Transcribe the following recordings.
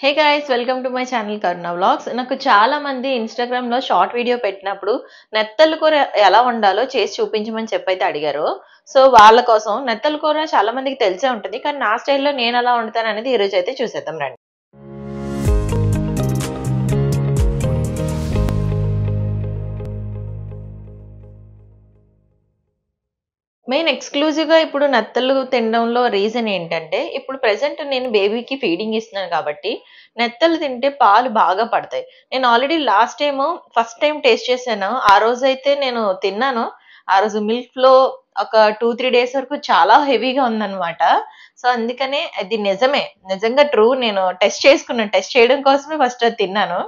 Hey guys welcome to my channel Karuna vlogs. నాకు చాలా మంది ఇన్స్టాగ్రామ్ లో షార్ట్ వీడియో పెట్టినప్పుడు నెత్తళ్ళ కూర ఎలా వండాలో చేసి చూపించమని చెప్పైతే అడిగారు. సో వాళ్ళ కోసం నెత్తళ్ళ కూర చాలా మందికి తెలిసే ఉంటుంది, కానీ నా స్టైల్లో నేను ఎలా వండుతాను అనేది ఈ రోజు అయితే చూసేద్దాం రండి. మెయిన్ ఎక్స్క్లూజివ్గా ఇప్పుడు నెత్తళ్ళు తినడంలో రీజన్ ఏంటంటే, ఇప్పుడు ప్రెసెంట్ నేను బేబీకి ఫీడింగ్ ఇస్తున్నాను కాబట్టి నెత్తళ్ళు తింటే పాలు బాగా పడతాయి. నేను already last time first time taste చేశాను. ఆ రోజైతే నేను తిన్నాను. ఆ రోజు మిల్క్లో ఒక 2-3 డేస్ వరకు చాలా హెవీగా ఉందన్నమాట. సో అందుకనే అది నిజమే, నిజంగా ట్రూ. నేను టెస్ట్ చేసుకున్నాను, టెస్ట్ చేయడం కోసమే ఫస్ట్ అది తిన్నాను.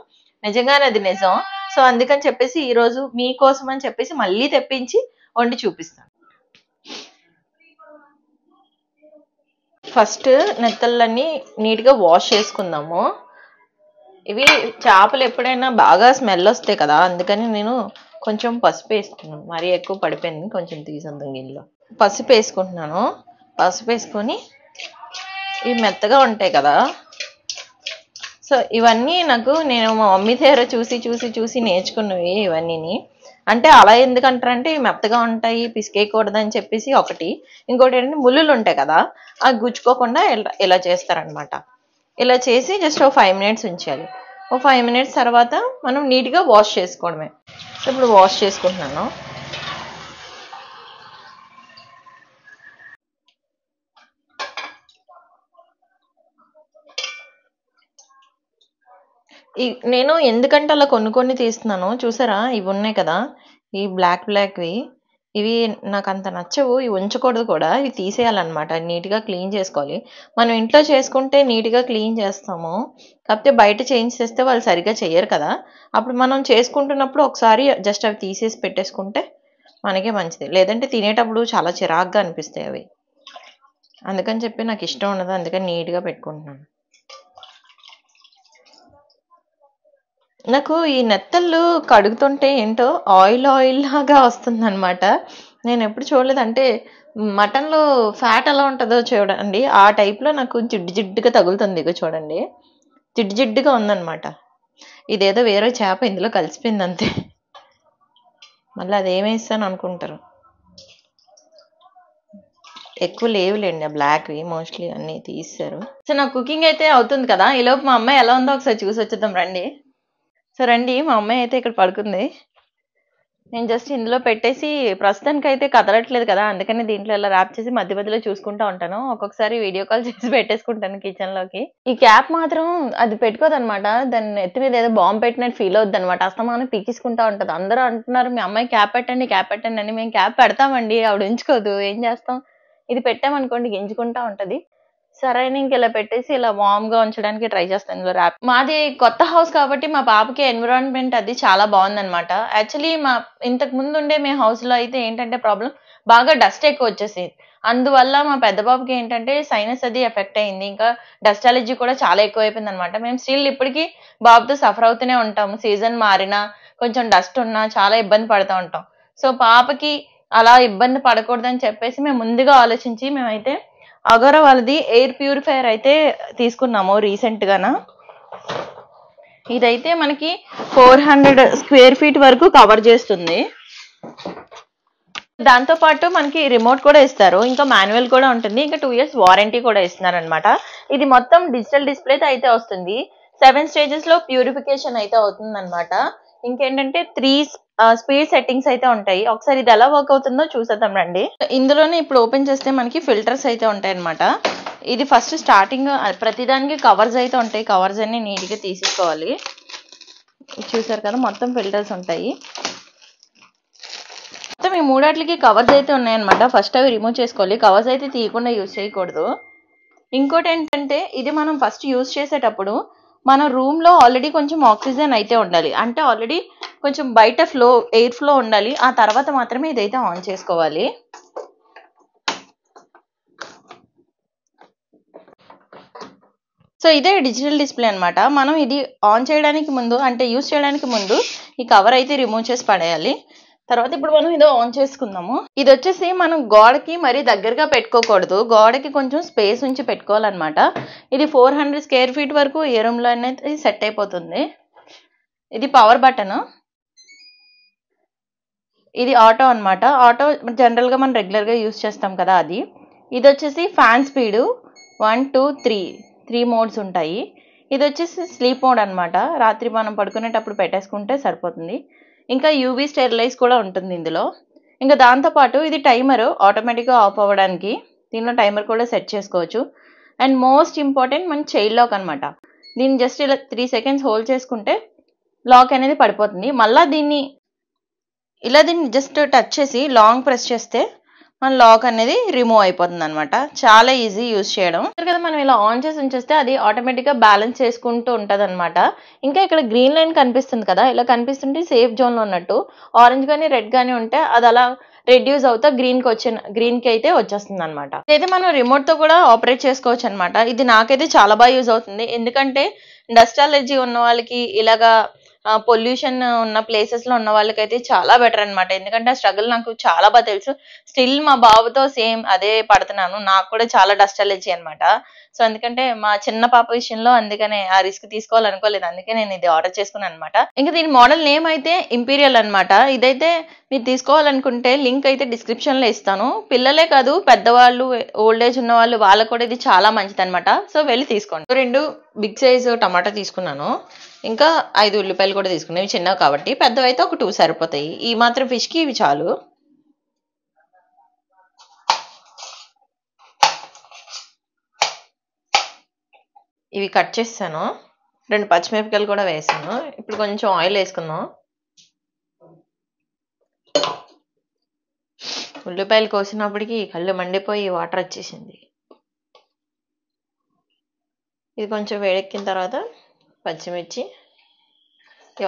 నిజంగానే అది నిజం. సో అందుకని చెప్పేసి ఈరోజు మీకోసం అని చెప్పేసి మళ్ళీ తెప్పించి వండి చూపిస్తాను. ఫస్ట్ నెత్తళ్ళని నీట్గా వాష్ చేసుకుందాము. ఇవి చేపలు ఎప్పుడైనా బాగా స్మెల్ వస్తాయి కదా, అందుకని నేను కొంచెం పసుపు వేసుకున్నాను. మరీ ఎక్కువ పడిపోయింది, కొంచెం తీసేద్దాం గిన్నెలో. పసుపు వేసుకుంటున్నాను. పసుపు వేసుకొని ఇవి మెత్తగా ఉంటాయి కదా. సో ఇవన్నీ నేను మా మమ్మీ దగ్గర చూసి నేర్చుకున్నవి ఇవన్నీ. అంటే అలా ఎందుకంటారంటే ఇవి మెత్తగా ఉంటాయి, పిసికేయకూడదని చెప్పేసి ఒకటి. ఇంకోటి ఏంటంటే ముళ్ళులు ఉంటాయి కదా, అవి గుచ్చుకోకుండా ఇలా చేస్తారనమాట. ఇలా చేసి జస్ట్ ఒక 5 మినిట్స్ ఉంచాలి. ఒక 5 మినిట్స్ తర్వాత మనం నీట్గా వాష్ చేసుకోవడమే. సో ఇప్పుడు వాష్ చేసుకుంటున్నాను. నేను ఎందుకంటే అలా కొన్ని తీస్తున్నాను చూసారా, ఇవి ఉన్నాయి కదా, ఈ బ్లాక్వి. ఇవి నాకు అంత నచ్చవు, ఇవి ఉంచకూడదు కూడా, ఇవి తీసేయాలన్నమాట. నీట్గా క్లీన్ చేసుకోవాలి. మనం ఇంట్లో చేసుకుంటే నీట్గా క్లీన్ చేస్తాము, కాకపోతే బయట చేంజ్ చేస్తే వాళ్ళు సరిగ్గా చెయ్యరు కదా. అప్పుడు మనం చేసుకుంటున్నప్పుడు ఒకసారి జస్ట్ అవి తీసేసి పెట్టేసుకుంటే మనకే మంచిది. లేదంటే తినేటప్పుడు చాలా చిరాగ్గా అనిపిస్తాయి అవి. అందుకని చెప్పి నాకు ఇష్టం ఉండదు, అందుకని నీట్గా పెట్టుకుంటున్నాను. నాకు ఈ నెత్తళ్ళు కడుగుతుంటే ఏంటో ఆయిల్ లాగా వస్తుందన్నమాట. నేను ఎప్పుడు చూడలేదు. అంటే మటన్లో ఫ్యాట్ ఎలా ఉంటుందో చూడండి, ఆ టైప్లో నాకు జిడ్డుగా తగులుతుంది. ఇక చూడండి, జిడ్డుగా ఉందన్నమాట. ఇదేదో వేరే చేప ఇందులో కలిసిపోయింది అంతే. మళ్ళీ అదేమేస్తాను అనుకుంటారు. ఎక్కువ లేవులేండి ఆ బ్లాక్వి, మోస్ట్లీ అన్నీ తీస్తారు. సో నా కుకింగ్ అయితే అవుతుంది కదా, ఈలోపు మా అమ్మాయి ఎలా ఉందో ఒకసారి చూసి వచ్చేద్దాం రండి. సో రండి, మా అమ్మాయి అయితే ఇక్కడ పడుకుంది. నేను జస్ట్ ఇందులో పెట్టేసి ప్రస్తుతానికి అయితే కదలట్లేదు కదా, అందుకని దీంట్లో ఇలా ర్యాప్ చేసి మధ్యలో చూసుకుంటా ఉంటాను. ఒక్కొక్కసారి వీడియో కాల్ చేసి పెట్టేసుకుంటాను కిచెన్లోకి. ఈ క్యాప్ మాత్రం అది పెట్టుకోదనమాట. దాన్ని ఎత్తి మీద ఏదో బాంబు పెట్టినట్టు ఫీల్ అవుద్ది అనమాట. అస్తమానం పీకిసుకుంటా ఉంటుంది. అందరూ అంటున్నారు మీ అమ్మాయి క్యాప్ పెట్టండి అని. మేము క్యాప్ పెడతామండి, ఆవిడ ఉంచుకోదు. ఏం చేస్తాం, ఇది పెట్టామనుకోండి గింజుకుంటా ఉంటుంది. సరే అని ఇంక ఇలా పెట్టేసి ఇలా వామ్గా ఉంచడానికి ట్రై చేస్తాను ఇందులో ర్యాప్. మాది కొత్త హౌస్ కాబట్టి మా పాపకి ఎన్విరాన్మెంట్ అది చాలా బాగుందనమాట. యాక్చువల్లీ ఇంతకు ముందు ఉండే మీ హౌస్లో అయితే ఏంటంటే ప్రాబ్లం, బాగా డస్ట్ ఎక్కువ వచ్చేసేది. అందువల్ల మా పెద్ద బాబుకి ఏంటంటే సైనస్ అది ఎఫెక్ట్ అయింది. ఇంకా డస్ట్ అలర్జీ కూడా చాలా ఎక్కువైపోయింది అనమాట. మేము స్టిల్ ఇప్పటికీ బాబుతో సఫర్ అవుతూనే ఉంటాము. సీజన్ మారినా కొంచెం డస్ట్ ఉన్నా చాలా ఇబ్బంది పడుతూ ఉంటాం. సో పాపకి అలా ఇబ్బంది పడకూడదని చెప్పేసి మేము ముందుగా ఆలోచించి మేమైతే అగోరా వాళ్ళది ఎయిర్ ప్యూరిఫైయర్ అయితే తీసుకున్నాము రీసెంట్గాన. ఇదైతే మనకి 400 స్క్వేర్ ఫీట్ వరకు కవర్ చేస్తుంది. దాంతో పాటు మనకి రిమోట్ కూడా ఇస్తారు, ఇంకా మాన్యువల్ కూడా ఉంటుంది, ఇంకా 2 years వారంటీ కూడా ఇస్తున్నారనమాట. ఇది మొత్తం డిజిటల్ డిస్ప్లే అయితే వస్తుంది. 7 stages లో ప్యూరిఫికేషన్ అయితే అవుతుంది అనమాట. ఇంకేంటంటే 3 స్పీడ్ సెట్టింగ్స్ అయితే ఉంటాయి. ఒకసారి ఇది ఎలా వర్క్ అవుతుందో చూసేద్దాం రండి. ఇందులోనే ఇప్పుడు ఓపెన్ చేస్తే మనకి ఫిల్టర్స్ అయితే ఉంటాయి అనమాట. ఇది ఫస్ట్ స్టార్టింగ్ ప్రతిదానికి కవర్స్ అయితే ఉంటాయి. కవర్స్ అన్ని నీట్గా తీసేసుకోవాలి. చూసారు కదా, మొత్తం ఫిల్టర్స్ ఉంటాయి. మొత్తం ఈ మూడాట్లకి కవర్స్ అయితే ఉన్నాయన్నమాట. ఫస్ట్ అవి రిమూవ్ చేసుకోవాలి. కవర్స్ అయితే తీయకుండా యూజ్ చేయకూడదు. ఇంకోటి ఏంటంటే, ఇది మనం ఫస్ట్ యూజ్ చేసేటప్పుడు మన రూమ్లో ఆల్రెడీ కొంచెం ఆక్సిజన్ అయితే ఉండాలి. అంటే ఆల్రెడీ కొంచెం బయట ఎయిర్ ఫ్లో ఉండాలి. ఆ తర్వాత మాత్రమే ఇదైతే ఆన్ చేసుకోవాలి. సో ఇదే డిజిటల్ డిస్ప్లే అనమాట. మనం ఇది ఆన్ చేయడానికి ముందు, అంటే యూజ్ చేయడానికి ముందు ఈ కవర్ అయితే రిమూవ్ చేసి పడేయాలి. తర్వాత ఇప్పుడు మనం ఇది ఆన్ చేసుకుందాము. ఇది వచ్చేసి మనం గోడకి మరీ దగ్గరగా పెట్టుకోకూడదు, గోడకి కొంచెం స్పేస్ ఉంచి పెట్టుకోవాలన్నమాట. ఇది 400 స్క్వేర్ ఫీట్ వరకు ఏ రూమ్లో అనేది సెట్ అయిపోతుంది. ఇది పవర్ బటన్, ఇది ఆటో అన్నమాట. ఆటో జనరల్గా మనం రెగ్యులర్గా యూస్ చేస్తాం కదా అది. ఇది వచ్చేసి ఫ్యాన్ స్పీడు 1 2 3 మోడ్స్ ఉంటాయి. ఇది వచ్చేసి స్లీప్ మోడ్ అన్నమాట, రాత్రి మనం పడుకునేటప్పుడు పెట్టేసుకుంటే సరిపోతుంది. ఇంకా యూవీ స్టెరిలైజ్ కూడా ఉంటుంది ఇందులో. ఇంకా దాంతోపాటు ఇది టైమర్, ఆటోమేటిక్గా ఆఫ్ అవ్వడానికి దీనిలో టైమర్ కూడా సెట్ చేసుకోవచ్చు. అండ్ మోస్ట్ ఇంపార్టెంట్ మన చైల్డ్ లాక్ అనమాట. దీన్ని జస్ట్ ఇలా 3 సెకండ్స్ హోల్డ్ చేసుకుంటే లాక్ అనేది పడిపోతుంది. మళ్ళీ దీన్ని జస్ట్ టచ్ చేసి లాంగ్ ప్రెస్ చేస్తే మన లాక్ అనేది రిమూవ్ అయిపోతుంది అనమాట. చాలా ఈజీ యూజ్ చేయడం కదా. మనం ఇలా ఆన్ చేసి ఉంచేస్తే అది ఆటోమేటిక్గా బ్యాలెన్స్ చేసుకుంటూ ఉంటుంది అనమాట. ఇంకా ఇక్కడ గ్రీన్ లైన్ కనిపిస్తుంది కదా, ఇలా కనిపిస్తుంటే సేఫ్ జోన్లో ఉన్నట్టు. ఆరెంజ్ కానీ రెడ్ కానీ ఉంటే అది అలా రెడ్యూస్ అవుతా గ్రీన్కి అయితే వచ్చేస్తుంది అనమాట. ఇదైతే మనం రిమోట్తో కూడా ఆపరేట్ చేసుకోవచ్చు అనమాట. ఇది నాకైతే చాలా బాగా యూజ్ అవుతుంది, ఎందుకంటే డస్ట్ అలర్జీ ఉన్న వాళ్ళకి, ఇలాగా పొల్యూషన్ ఉన్న ప్లేసెస్లో ఉన్న వాళ్ళకైతే చాలా బెటర్ అనమాట. ఎందుకంటే ఆ స్ట్రగుల్ నాకు చాలా బాగా తెలుసు. స్టిల్ మా బాబుతో సేమ్ అదే పడుతున్నాను, నాకు కూడా చాలా డస్ట్ అలర్జీ అనమాట. సో ఎందుకంటే మా చిన్న పాప విషయంలో అందుకనే ఆ రిస్క్ తీసుకోవాలనుకోలేదు, అందుకే నేను ఇది ఆర్డర్ చేసుకున్నాను అనమాట. ఇంకా దీని మోడల్ నేమ్ అయితే ఇంపీరియల్ అనమాట. ఇదైతే మీరు తీసుకోవాలనుకుంటే లింక్ అయితే డిస్క్రిప్షన్లో ఇస్తాను. పిల్లలే కాదు, పెద్దవాళ్ళు, ఓల్డ్ ఏజ్ ఉన్న వాళ్ళు, వాళ్ళకు కూడా ఇది చాలా మంచిది అనమాట. సో వెళ్ళి తీసుకోండి. 2 బిగ్ సైజు టమాటా తీసుకున్నాను, ఇంకా 5 ఉల్లిపాయలు కూడా తీసుకున్నాను. ఇవి చిన్నవి కాబట్టి, పెద్దవి అయితే ఒక 2 సరిపోతాయి. ఈ మాత్రం ఫిష్కి ఇవి చాలు. ఇవి కట్ చేస్తాను. 2 పచ్చిమిరపకాయలు కూడా వేసాను. ఇప్పుడు కొంచెం ఆయిల్ వేసుకుందాం. ఉల్లిపాయలు కోసినప్పటికి కళ్ళు మండిపోయి వాటర్ వచ్చేసింది. ఇది కొంచెం వేడెక్కిన తర్వాత పచ్చిమిర్చి,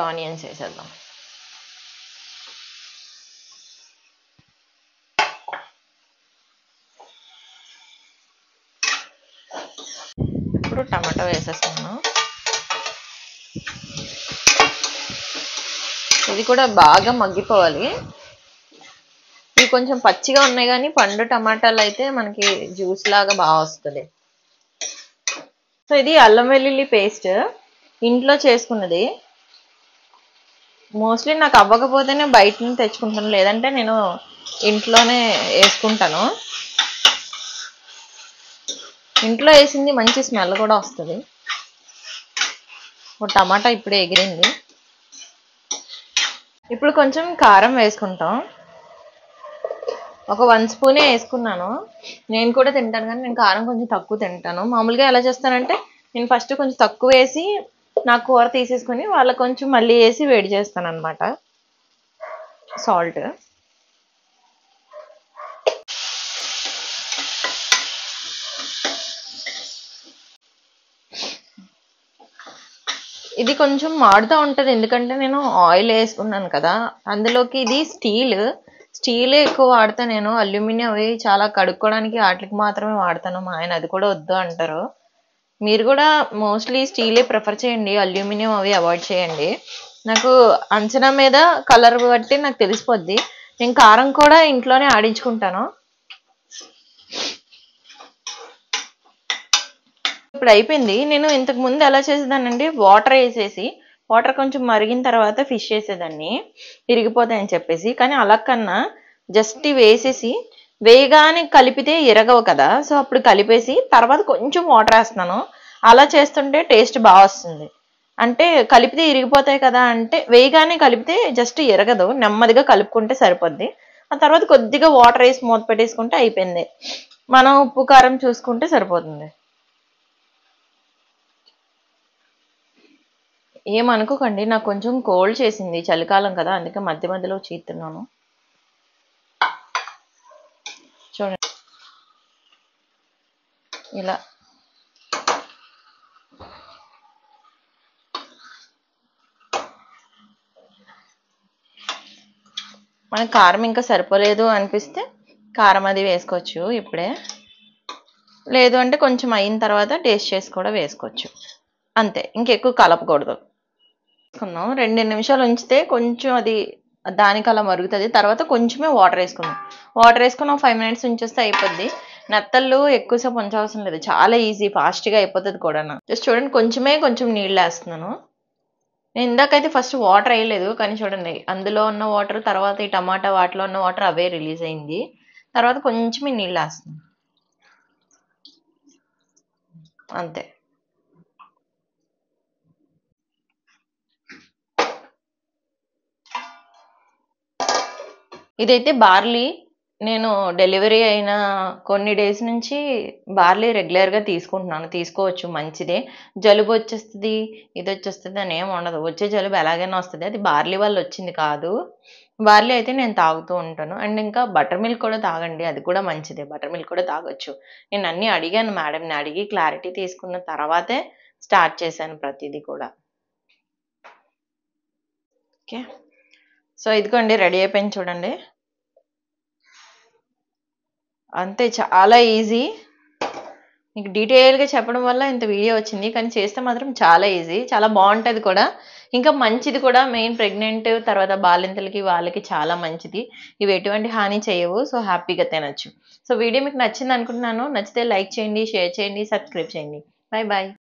ఆనియన్స్ వేసేద్దాం. ఇప్పుడు టమాటా వేసేస్తున్నాను. ఇది కూడా బాగా మగ్గిపోవాలి. ఇవి కొంచెం పచ్చిగా ఉన్నాయి, కానీ పండు టమాటాలు అయితే మనకి జ్యూస్ లాగా బాగా వస్తుంది. సో ఇది అల్లం వెల్లుల్లి పేస్ట్ ఇంట్లో చేసుకున్నది. మోస్ట్లీ నాకు అవ్వకపోతేనే బయట నుంచి తెచ్చుకుంటాను, లేదంటే నేను ఇంట్లోనే వేసుకుంటాను. ఇంట్లో వేసింది మంచి స్మెల్ కూడా వస్తుంది. టమాటా ఇప్పుడే ఎగిరింది. ఇప్పుడు కొంచెం కారం వేసుకుంటాం. ఒక 1 స్పూనే వేసుకున్నాను. నేను కూడా తింటాను, కానీ నేను కారం కొంచెం తక్కువ తింటాను. మామూలుగా ఎలా చేస్తానంటే నేను ఫస్ట్ కొంచెం తక్కువ వేసి నా కూర తీసేసుకొని వాళ్ళకి కొంచెం మళ్ళీ వేసి వేడి చేస్తాను అనమాట. సాల్ట్, ఇది కొంచెం మాడుతూ ఉంటుంది, ఎందుకంటే నేను ఆయిల్ వేసుకున్నాను కదా. అందులోకి ఇది స్టీలే ఎక్కువ వాడతా నేను. అల్యూమినియం అవి చాలా కడుక్కోవడానికి వాటికి మాత్రమే వాడతాను. మా ఆయన అది కూడా వద్దు అంటారు. మీరు కూడా మోస్ట్లీ స్టీలే ప్రిఫర్ చేయండి, అల్యూమినియం అవి అవాయిడ్ చేయండి. నాకు అంచనా మీద కలర్ బట్టి నాకు తెలిసిపోద్ది. నేను కారం కూడా ఇంట్లోనే ఆడించుకుంటాను. ఇప్పుడు అయిపోయింది. నేను ఇంతకు ముందు ఎలా చేసేదానండి, వాటర్ వేసేసి వాటర్ కొంచెం మరిగిన తర్వాత ఫిష్ వేసేదాన్ని, ఇరిగిపోతాయని చెప్పేసి. కానీ అలా కన్నా జస్ట్ వేసేసి వేగానే కలిపితే ఇరగవు కదా, సో అప్పుడు కలిపేసి తర్వాత కొంచెం వాటర్ వేస్తున్నాను. అలా చేస్తుంటే టేస్ట్ బాగా వస్తుంది. అంటే కలిపితే ఇరిగిపోతాయి కదా అంటే, వేగానే కలిపితే జస్ట్ ఇరగదు, నెమ్మదిగా కలుపుకుంటే సరిపోద్ది. ఆ తర్వాత కొద్దిగా వాటర్ వేసి మూత పెట్టేసుకుంటే అయిపోయింది. మనం ఉప్పు కారం చూసుకుంటే సరిపోతుంది. ఏమనుకోకండి, నాకు కొంచెం కోల్డ్ చేసింది, చలికాలం కదా, అందుకే మధ్య మధ్యలో చీతున్నాను. చూడండి ఇలా. మనకి కారం ఇంకా సరిపోలేదు అనిపిస్తే కారం అది వేసుకోవచ్చు ఇప్పుడే, లేదు అంటే కొంచెం అయిన తర్వాత టేస్ట్ చేసి కూడా వేసుకోవచ్చు. అంతే, ఇంకెక్కువ కలపకూడదు. 2 నిమిషాలు ఉంచితే కొంచెం అది దానికి అలా మరుగుతుంది. తర్వాత కొంచెమే వాటర్ వేసుకుందాం. వాటర్ వేసుకుని 5 minutes ఉంచేస్తే అయిపోద్ది. నెత్తళ్ళు ఎక్కువసేపు ఉంచవసరం లేదు, చాలా ఈజీ, ఫాస్ట్గా అయిపోతుంది కూడా. జస్ట్ చూడండి, కొంచెం నీళ్ళు వేస్తున్నాను. నేను ఇందాకైతే ఫస్ట్ వాటర్ వేయలేదు, కానీ చూడండి అందులో ఉన్న వాటర్ తర్వాత ఈ టమాటా వాటిలో ఉన్న వాటర్ అవే రిలీజ్ అయింది. తర్వాత కొంచెం నీళ్ళు వేస్తున్నాను అంతే. ఇదైతే బార్లీ. నేను డెలివరీ అయిన కొన్ని డేస్ నుంచి బార్లీ రెగ్యులర్గా తీసుకుంటున్నాను. తీసుకోవచ్చు, మంచిదే. జలుబు వచ్చేస్తుంది, ఇది వచ్చేస్తుంది అని ఏమి ఉండదు. వచ్చే జలుబు ఎలాగైనా వస్తుంది, అది బార్లీ వల్ల వచ్చింది కాదు. బార్లీ అయితే నేను తాగుతూ ఉంటాను. అండ్ ఇంకా బటర్ మిల్క్ కూడా తాగండి, అది కూడా మంచిదే. బటర్ మిల్క్ కూడా తాగొచ్చు. నేను అన్నీ అడిగాను మేడంని, అడిగి క్లారిటీ తీసుకున్న తర్వాతే స్టార్ట్ చేశాను ప్రతిదీ కూడా. ఓకే, సో ఇదిగోండి రెడీ అయిపోయింది చూడండి. అంతే, చాలా ఈజీ. మీకు డీటెయిల్గా చెప్పడం వల్ల ఇంత వీడియో వచ్చింది, కానీ చేస్తే మాత్రం చాలా ఈజీ, చాలా బాగుంటుంది కూడా. ఇంకా మంచిది కూడా, మెయిన్ ప్రెగ్నెంట్ తర్వాత బాలింతలకి వాళ్ళకి చాలా మంచిది. ఇవి ఎటువంటి హాని చేయవు, సో హ్యాపీగా తినచ్చు. సో వీడియో మీకు నచ్చింది అనుకుంటున్నాను. నచ్చితే లైక్ చేయండి, షేర్ చేయండి, సబ్స్క్రైబ్ చేయండి. Bye bye.